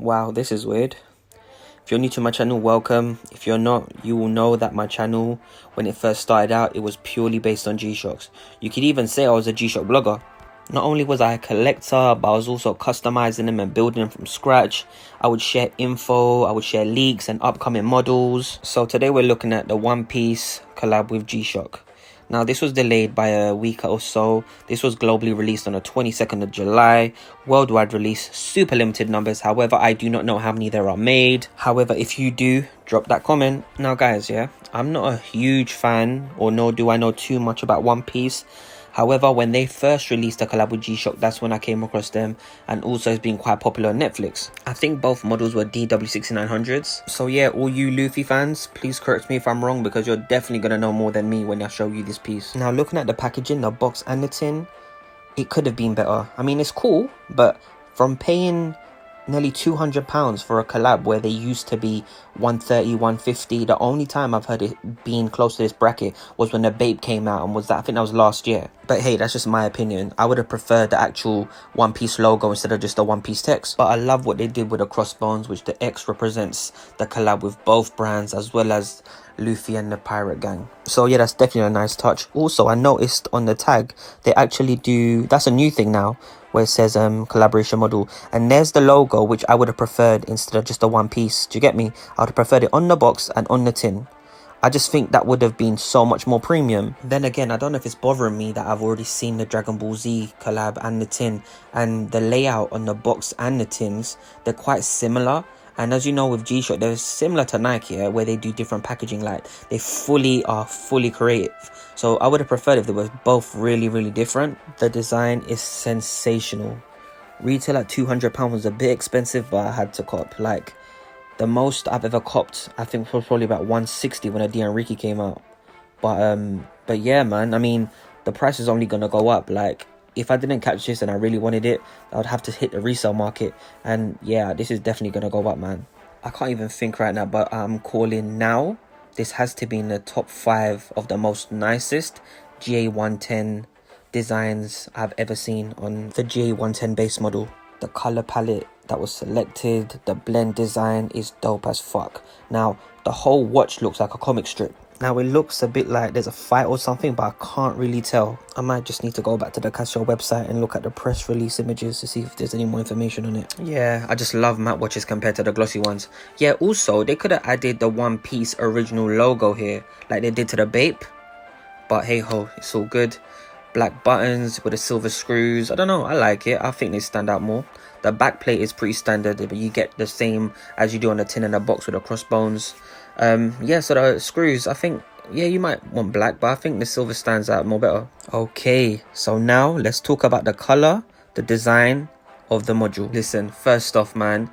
Wow, this is weird. If you're new to my channel, welcome. If you're not, you will know that my channel, when it first started out, it was purely based on G-Shocks. You could even say I was a G-Shock blogger. Not only was I a collector, but I was also customizing them and building them from scratch. I would share info, I would share leaks and upcoming models. So today we're looking at the One Piece collab with G-Shock. Now, this was delayed by a week or so. This was globally released on the 22nd of July. Worldwide release, super limited numbers. However, I do not know how many there are made. However, if you do, drop that comment. Now, guys, yeah, I'm not a huge fan, or nor do I know too much about One Piece. However, when they first released a collab with G-Shock, that's when I came across them, and also it's been quite popular on Netflix. I think both models were DW6900s. So yeah, all you Luffy fans, please correct me if I'm wrong, because you're definitely going to know more than me when I show you this piece. Now, looking at the packaging, the box and the tin, it could have been better. I mean, it's cool, but from paying nearly £200 for a collab where they used to be 130, 150. The only time I've heard it being close to this bracket was when the Bape came out, and I think that was last year. But hey, that's just my opinion. I would have preferred the actual One Piece logo instead of just the One Piece text. But I love what they did with the crossbones, which the X represents the collab with both brands, as well as Luffy and the pirate gang. So yeah, that's definitely a nice touch. Also, I noticed on the tag they actually do, that's a new thing now, where it says collaboration model, and there's the logo, which I would have preferred instead of just a One Piece. Do you get me? I would have preferred it on the box and on the tin. I just think that would have been so much more premium. Then again, I don't know if it's bothering me that I've already seen the Dragon Ball Z collab and the tin, and the layout on the box and the tins, they're quite similar. And as you know, with G-Shock, they're similar to Nike, yeah, where they do different packaging. Like, they are fully creative. So I would have preferred if they were both really different. The design is sensational. Retail at £200 was a bit expensive, but I had to cop. Like, the most I've ever copped, I think, was probably about 160 when a Ricky came out. But yeah, man, I mean, the price is only gonna go up. Like, if I didn't catch this and I really wanted it, I would have to hit the resale market. And yeah, this is definitely gonna go up, man. I can't even think right now, but I'm calling now. This has to be in the top 5 of the most nicest GA110 designs I've ever seen on the GA110 base model. The color palette that was selected, the blend design is dope as fuck. Now, the whole watch looks like a comic strip. Now, it looks a bit like there's a fight or something, but I can't really tell. I might just need to go back to the Casio website and look at the press release images to see if there's any more information on it. Yeah, I just love matte watches compared to the glossy ones. Yeah, also, they could have added the One Piece original logo here, like they did to the Bape. But hey ho, it's all good. Black buttons with the silver screws. I don't know, I like it. I think they stand out more. The back plate is pretty standard, but you get the same as you do on the tin and the box with the crossbones. Yeah, so the screws, I think, yeah, you might want black, but I think the silver stands out more better. Okay, so now let's talk about the color, the design of the module. Listen, first off, man,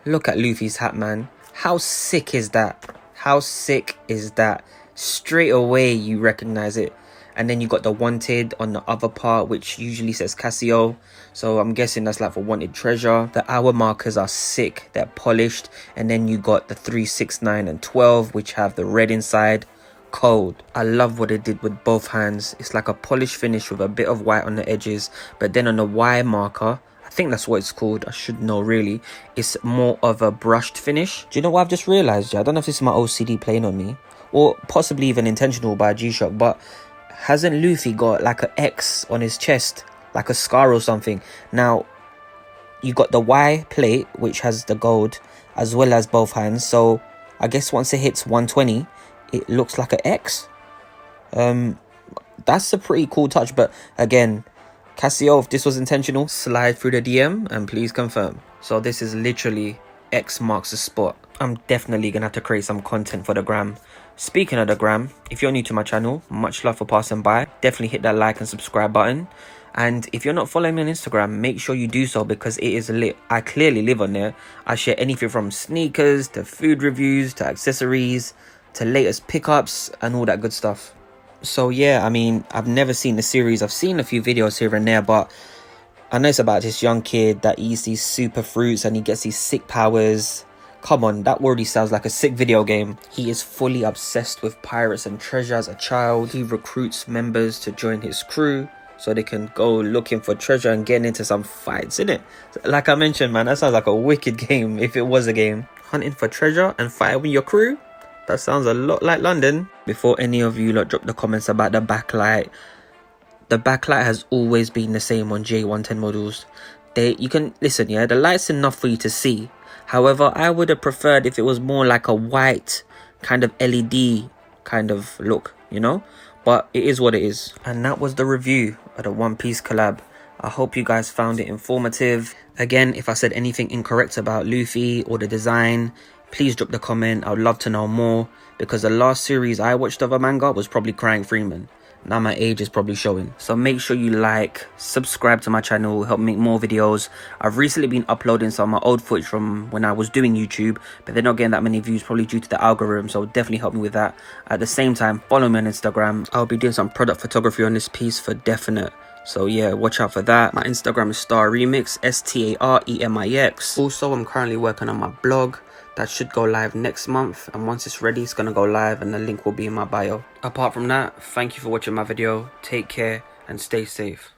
look at Luffy's hat, man. How sick is that? How sick is that? Straight away you recognize it. And then you got the wanted on the other part, which usually says Casio. So I'm guessing that's like for wanted treasure. The hour markers are sick. They're polished. And then you got the 3, 6, 9, and 12, which have the red inside. Cold. I love what they did with both hands. It's like a polished finish with a bit of white on the edges. But then on the Y marker, I think that's what it's called. I should know really. It's more of a brushed finish. Do you know what I've just realized? Yeah, I don't know if this is my OCD playing on me, or possibly even intentional by G-Shock, but hasn't Luffy got like an X on his chest, like a scar or something? Now, you got the Y plate, which has the gold, as well as both hands. So I guess once it hits 120, it looks like an X. That's a pretty cool touch. But again, Casio, if this was intentional, slide through the DM and please confirm. So this is literally X marks the spot. I'm definitely gonna have to create some content for the gram. Speaking of the gram, if you're new to my channel, much love for passing by. Definitely hit that like and subscribe button. And if you're not following me on Instagram, make sure you do so, because it is lit. I clearly live on there. I share anything from sneakers to food reviews to accessories to latest pickups and all that good stuff. So yeah, I mean, I've never seen the series. I've seen a few videos here and there, but I know it's about this young kid that eats these super fruits and he gets these sick powers. Come on, that already sounds like a sick video game. He is fully obsessed with pirates and treasure as a child. He recruits members to join his crew. so they can go looking for treasure and getting into some fights, innit? Like I mentioned, man, that sounds like a wicked game if it was a game. Hunting for treasure and fighting with your crew? That sounds a lot like London. Before any of you lot drop the comments about the backlight has always been the same on GA110 models. You can listen, yeah, the light's enough for you to see. However, I would have preferred if it was more like a white kind of LED kind of look, you know? But it is what it is. And that was the review of the One Piece collab. I hope you guys found it informative. Again, if I said anything incorrect about Luffy or the design, please drop the comment. I would love to know more, because the last series I watched of a manga was probably Crying Freeman. Now my age is probably showing. So make sure you like, subscribe to my channel, help me make more videos. I've recently been uploading some of my old footage from when I was doing YouTube, but they're not getting that many views, probably due to the algorithm, so definitely help me with that. At the same time, follow me on Instagram. I'll be doing some product photography on this piece for definite. So yeah, watch out for that. My Instagram is StarRemix, StarRemix. Also, I'm currently working on my blog. That should go live next month, and once it's ready, it's gonna go live and the link will be in my bio. Apart from that, thank you for watching my video. Take care and stay safe.